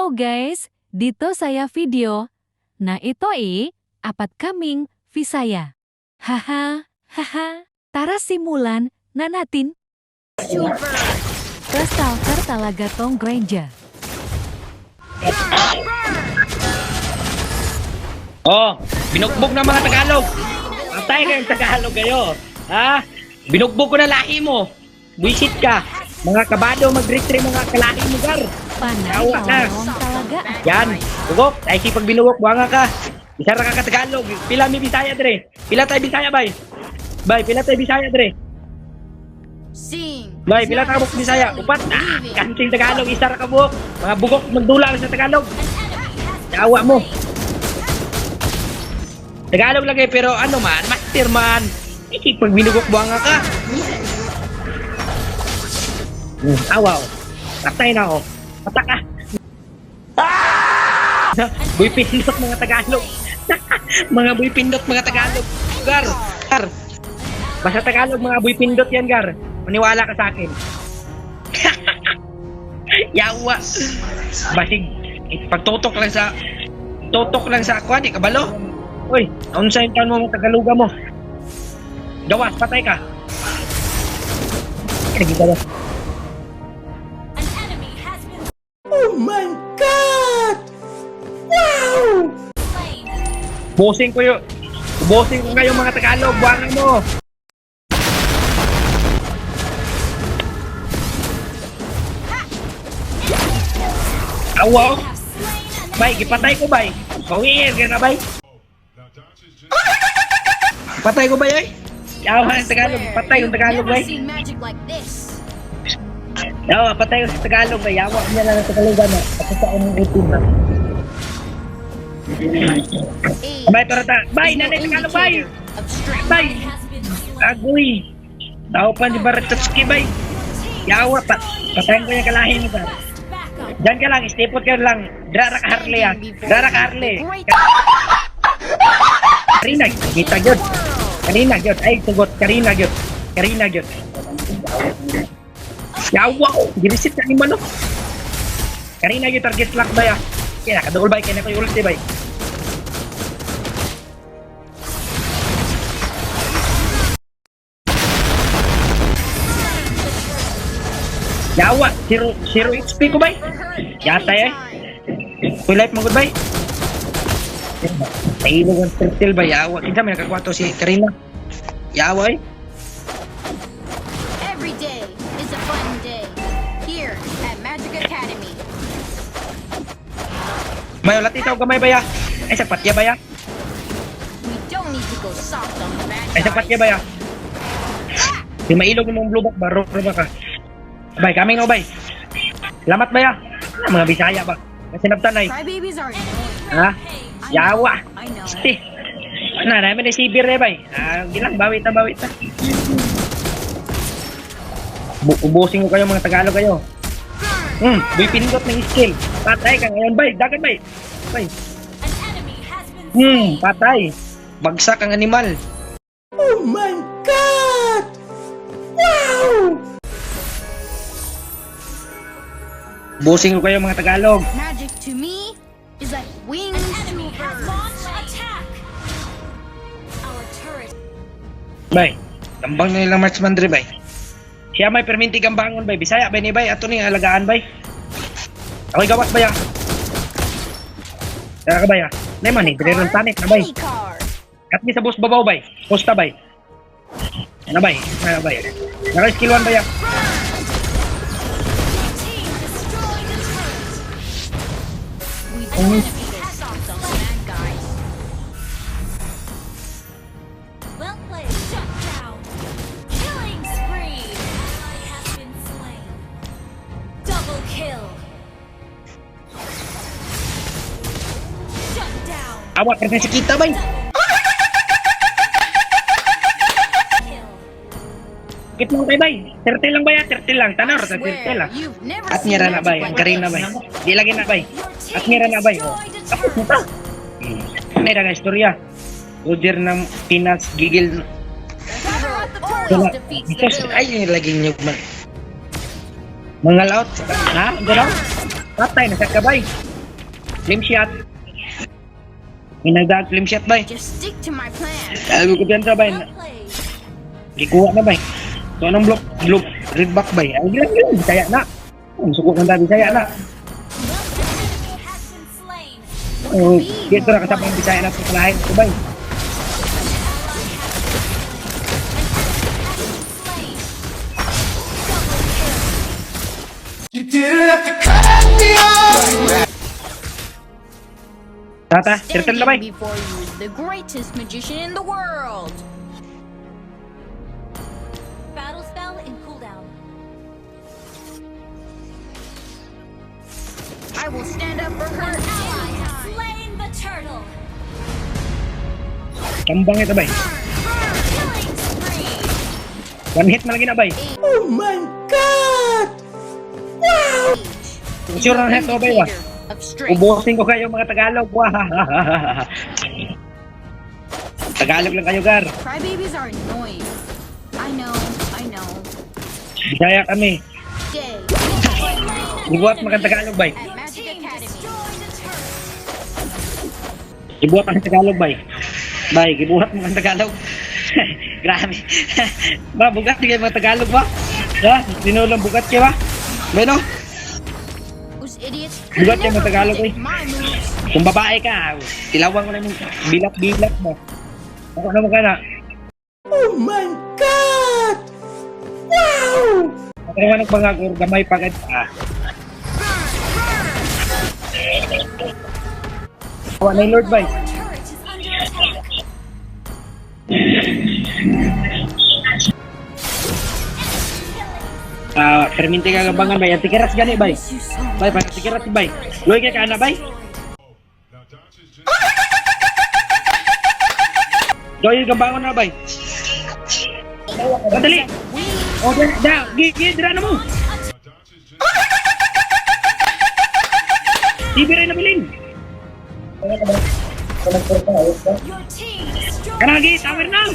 Halo guys, dito saya video. Nah ito apat kaming Visaya. Haha, tara simulan na natin. Stalker talaga tong Granger. Oh, binugbog ng mga Tagalog. Patay kayong Tagalog kayo. Ha? Binugbog ko na lahi mo. Buisit ka. Mga kabado, mag-retry mga kalahi mo, gar. Panay Yawa na. kawawang talaga. Yan. Bugok. Ay sipag binugok. Buwanga ka. Isara ka Tagalog. Pila mi Bisaya, dre. Pila tayo Bisaya, bay. Bay, pila tayo Bisaya, dre. Bay, pila tayo Bisaya. Upat. Kanting Tagalog. Isara ka buhok. Mga bugok, magdulang sa Tagalog. Yawa mo. Tagalog lagi, pero ano man, master man. Pag binugok buwanga ka. Awaw. Patay na ako. Patak ka. Boy pindot mga Tagalog. Mga boy pindot mga Tagalog. Gar. Basta Tagalog mga boy pindot yan, Gar. Maniwala ka sa akin. Yawa. Basig. Pagtutok lang sa ako, di kabalo. Uy, unsa yung taon mo mga Tagaluga mo? Gawas, patay ka. Kita ba? Oh my God! Wow! Bossing ko kayo mga Tagalog, buwangan mo. Awaw. Bay, gipatay ko bay. Bawir ka na bay. Patay ko bay ay. Yawa ng Tagalog, patay yung Tagalog bay. Yawa, patay ko sa Tagalog bay. Yawa niya lang ng Tagalog na. Kasi sa umong YouTube na. Bay, tarata. Bay, nanay Tagalog bay. Bay. Agoy. Tao pa ni Baratowski bay. Yawa pa. Patayin ko yung kalahin mo ba. Diyan ka lang, stipot ka lang. Drara ka Harley ah. Drara ka Harley. Karina, kita gyud. Karina gyud. Ay, tugot. Karina gyud. Yawa ko. Girisit ka ni Manok. Karina gyud target lock ba ya? Kaya, kadugol ba? Kaya na ko yung ulti ba? Yawa, 0 HP ko bay. Yata eh. Full life mo good bay. Tayo ng turtle bay. Yawa, kinsa may nakakwato si Karina. Yawa eh. Every day is a fun day here at Magic Academy. May ulat itaw gamay bay ah. Ay sapat ya bay ah. We don't need to go soft on the bad Ay sapat ya guys. bay ah. Di mailog mong blue back baro ba ka. Bay, kami nga bay. Salamat bay ah. Mga Bisaya ba? Kasi nabtanay. Crybabies are annoying. Ha? Yawa. I know. Sti. Ano, namin na sibir eh bay. Gilang, bawit na. Ubusin ko kayo mga Tagalog kayo. Boy pindot ng skill. Patay ka ngayon bay. Dagat bay. Bay. Patay. Bagsak ang animal. Oh my God! Wow! Ubusin ko kayo mga Tagalog. Magic to me is like wings to birds. Bay. Gambang na nilang marksman dre bay. Siya may perminti gambangon bay. Bisaya bay ni bay. Ato ni alagaan bay. Ako'y gawas bay ah. Tara ka bay ah. Naman eh. Dire ron tanik na bay. Card. Kat ni sa bus babaw bay. Posta bay. Ano bay? Ano bay? Naka-skill 1 bay ah. We don't need to go soft on the bad guys. Well played. Shut down. Killing spree. Ally has been slain. Double kill. Shut down. Awak kasi si kita bay. Kill. Kit mo kay bay. Turtle lang bay ah. Turtle lang. Tanor sa turtle ah. You've never At seen ngira na bay. magic Ang like karin na this. bay. Di lagi na bay. Your At team ngira na bay. Oh. destroyed a Tapos na turret. ta. May na istorya. Roger ng Pinas gigil. Always defeats the Ito villain. ay yung laging nyug man. Mga laot. Ha? Gano'n? Patay na sa kabay. Flame shot. Minagdag flame shot bay. Just stick to my plan. Sabi ko dyan bay. Well played. Gikuha na bay. So anong block, red back bay. Ang gilang, Bisaya na. Ang suko ng tabi, Bisaya na. Enemy has been slain. Oh, dito na kasama ang Bisaya na sa kalahin ko bay. Slain. You didn't have to cut me off. Tata, turtle na bay. Standing before you is the greatest magician in the world. Battle spell in cooldown. I will stand up for her Ally has anytime. slain the turtle. Kambang ito bay. Killing spree. One hit na lagi na bay. Oh my god! Wow! Sure na hit na bay ba? Of strength. Ubusin ko kayo mga Tagalog. Wahahaha. Tagalog lang kayo, Gar. Crybabies are annoying. I know. Bisaya kami. Day Ibuhat makan Tagalog bay. at Magic Team Academy. destroy the turtle. Ibuhat makan Tagalog bay. Bay, ibuhat makan Tagalog. Grabe. Ba, bugat kayo mga Tagalog ba? Ha? Sinulang bugat kayo ba? Bay no? Those idiots Bugat could yung never Tagalog predict eh. my moves. Kung babae ka, tilawang mo na yung bilat-bilat mo. Ako naman ka na. Oh my god! Wow! Ako naman ang mga gamay pagad pa. Awa na yung Lord bay. Our turret is under attack. Perminti ka gabangan bay. Antikiras gani bay. Bay, antikiras bay. Luy ka na bay. Joy gabangon na bay. Madali. O, dira na mo. Tibira na bilin. Your team destroyed Kanagi, tower na.